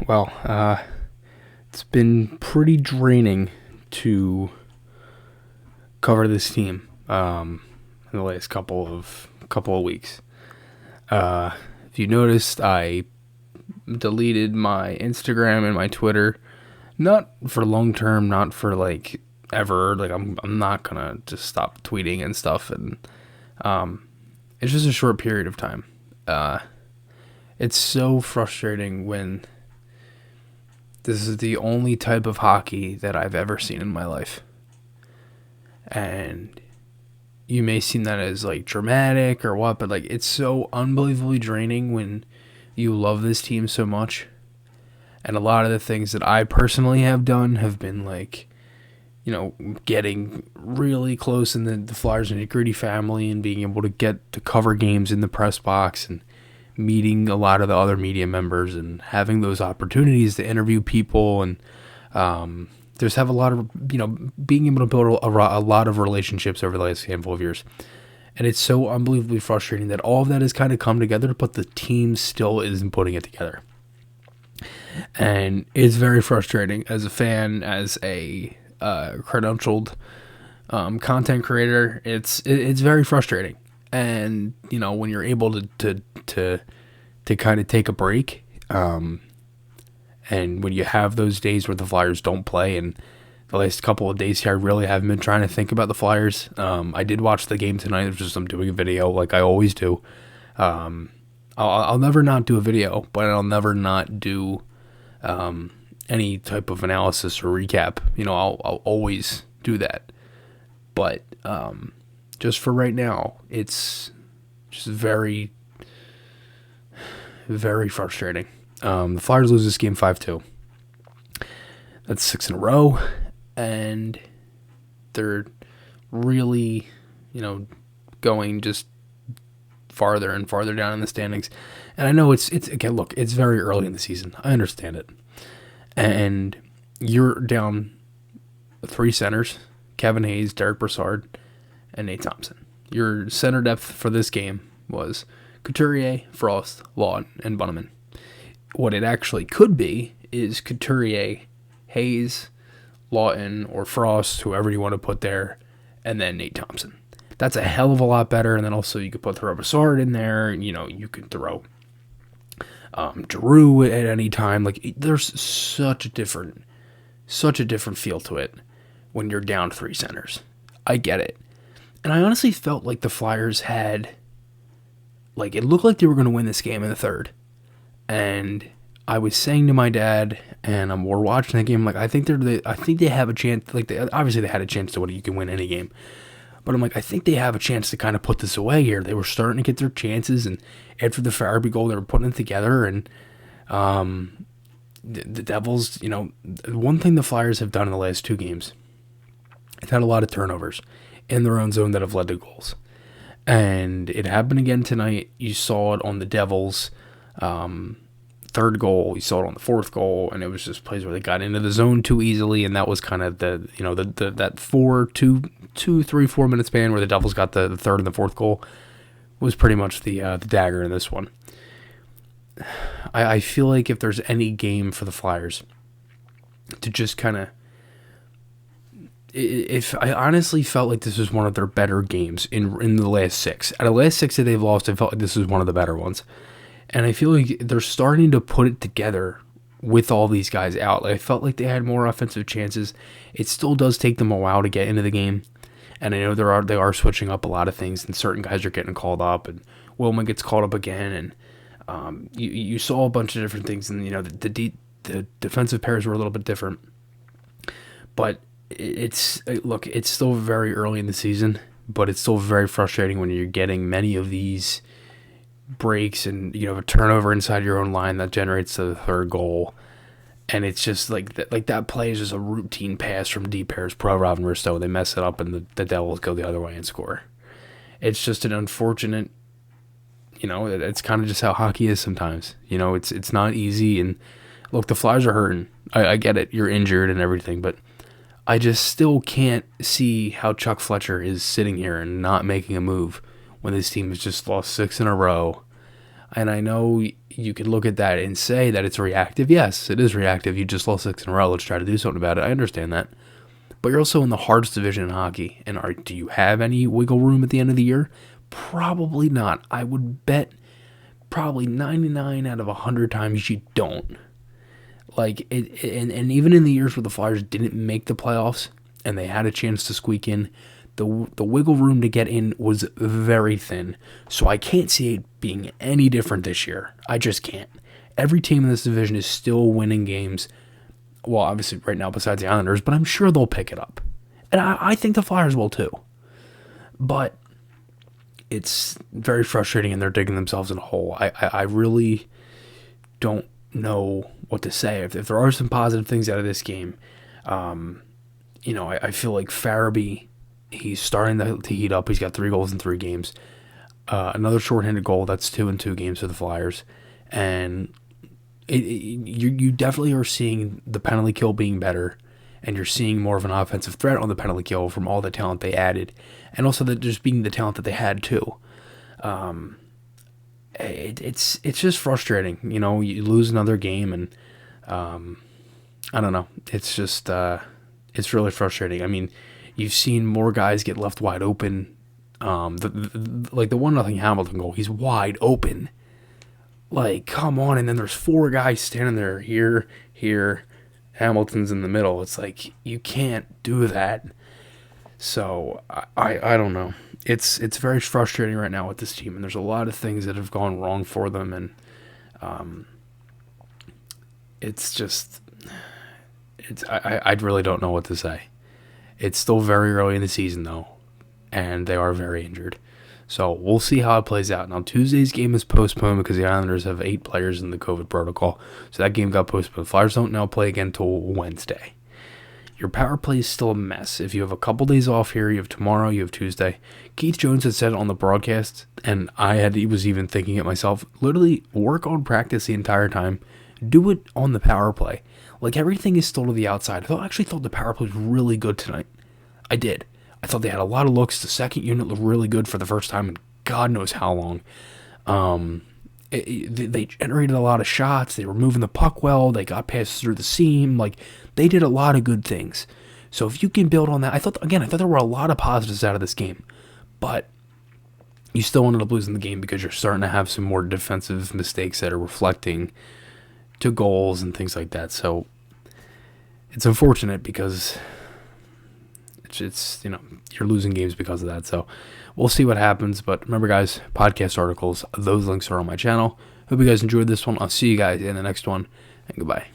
Well, it's been pretty draining to cover this team in the last couple of weeks. If you noticed, I deleted my Instagram and my Twitter, not for long term, not for like ever. Like I'm not gonna just stop tweeting and stuff, and it's just a short period of time. It's so frustrating when this is the only type of hockey that I've ever seen in my life. And you may seem that as like dramatic or what, but like it's so unbelievably draining when you love this team so much. And a lot of the things that I personally have done have been like, getting really close in the Flyers and Gritty family and being able to get to cover games in the press box and meeting a lot of the other media members and having those opportunities to interview people and just have a lot of, being able to build a lot of relationships over the last handful of years. And it's so unbelievably frustrating that all of that has kind of come together, but the team still isn't putting it together. And it's very frustrating as a fan, as a credentialed content creator. It's very frustrating. And when you're able to kind of take a break, and when you have those days where the Flyers don't play, and the last couple of days here, I really haven't been trying to think about the Flyers. I did watch the game tonight. It was just I'm doing a video like I always do. I'll never not do a video, but I'll never not do any type of analysis or recap. I'll always do that. But just for right now, it's just very, very frustrating. The Flyers lose this game 5-2. That's 6 in a row, and they're really, going just farther and farther down in the standings. And I know it's again, look, it's very early in the season. I understand it. And you're down 3 centers: Kevin Hayes, Derek Brassard, and Nate Thompson. Your center depth for this game was Couturier, Frost, Lawton, and Bunneman. What it actually could be is Couturier, Hayes, Lawton, or Frost, whoever you want to put there, and then Nate Thompson. That's a hell of a lot better. And then also you could put Brassard in there. And, you could throw Drew at any time. Like, there's such a different feel to it when you're down 3 centers. I get it. And I honestly felt like the Flyers had, like, it looked like they were going to win this game in the third. And I was saying to my dad, and we're watching the game, like, I think they have a chance. Like, obviously they had a chance to win. You can win any game. But I'm like, I think they have a chance to kind of put this away here. They were starting to get their chances, and after the Farabee goal, they were putting it together. And the Devils, one thing the Flyers have done in the last 2 games, they've had a lot of turnovers in their own zone that have led to goals. And it happened again tonight. You saw it on the Devils' third goal. You saw it on the 4th goal, and it was just plays where they got into the zone too easily, and that was kind of that 4 minute span where the Devils got the 3rd and the 4th goal was pretty much the dagger in this one. I feel like if there's any game for the Flyers to just kind of, if I honestly felt like this was one of their better games in the last 6. Out of the last 6 that they've lost, I felt like this was one of the better ones. And I feel like they're starting to put it together with all these guys out. Like, I felt like they had more offensive chances. It still does take them a while to get into the game. And I know they are switching up a lot of things, and certain guys are getting called up, and Wilma gets called up again. And you saw a bunch of different things, and the defensive pairs were a little bit different. But it's still very early in the season, but it's still very frustrating when you're getting many of these breaks and a turnover inside your own line that generates the 3rd goal, and it's just like that play is just a routine pass from deep pairs pro Robin Risto. They mess it up, and the Devils go the other way and score. It's just an unfortunate, it's kind of just how hockey is sometimes. It's not easy, and look, the Flyers are hurting. I get it, you're injured and everything, but I just still can't see how Chuck Fletcher is sitting here and not making a move when this team has just lost 6 in a row. And I know you could look at that and say that it's reactive. Yes, it is reactive. You just lost 6 in a row. Let's try to do something about it. I understand that. But you're also in the hardest division in hockey. And do you have any wiggle room at the end of the year? Probably not. I would bet probably 99 out of 100 times you don't. Like, and even in the years where the Flyers didn't make the playoffs and they had a chance to squeak in, the wiggle room to get in was very thin. So I can't see it being any different this year. I just can't. Every team in this division is still winning games. Well, obviously right now besides the Islanders, but I'm sure they'll pick it up. And I think the Flyers will too. But it's very frustrating and they're digging themselves in a hole. I really don't know what to say. If there are some positive things out of this game, I feel like Farabee, he's starting to heat up. He's got 3 goals in 3 games. Another shorthanded goal. That's 2 in 2 games for the Flyers. And you definitely are seeing the penalty kill being better. And you're seeing more of an offensive threat on the penalty kill from all the talent they added. And also just being the talent that they had too. It's just frustrating. You lose another game and I don't know. It's just it's really frustrating. I mean, you've seen more guys get left wide open. Like the 1-0 Hamilton goal, he's wide open. Like, come on, and then there's 4 guys standing there here, Hamilton's in the middle. It's like, you can't do that. So I don't know. It's very frustrating right now with this team, and there's a lot of things that have gone wrong for them, and it's just I really don't know what to say. It's still very early in the season though, and they are very injured. So we'll see how it plays out. Now Tuesday's game is postponed because the Islanders have 8 players in the COVID protocol, so that game got postponed. Flyers don't now play again until Wednesday. Your power play is still a mess. If you have a couple days off here, you have tomorrow, you have Tuesday. Keith Jones had said on the broadcast, and he was even thinking it myself, literally work on practice the entire time. Do it on the power play. Like, everything is still to the outside. I actually thought the power play was really good tonight. I did. I thought they had a lot of looks. The second unit looked really good for the first time in God knows how long. They generated a lot of shots. They were moving the puck well. They got passes through the seam. Like, they did a lot of good things. So if you can build on that, I thought there were a lot of positives out of this game. But you still ended up losing the game because you're starting to have some more defensive mistakes that are reflecting to goals and things like that. So it's unfortunate because it's you're losing games because of that. So we'll see what happens. But remember, guys, podcast articles, those links are on my channel. Hope you guys enjoyed this one. I'll see you guys in the next one, and goodbye.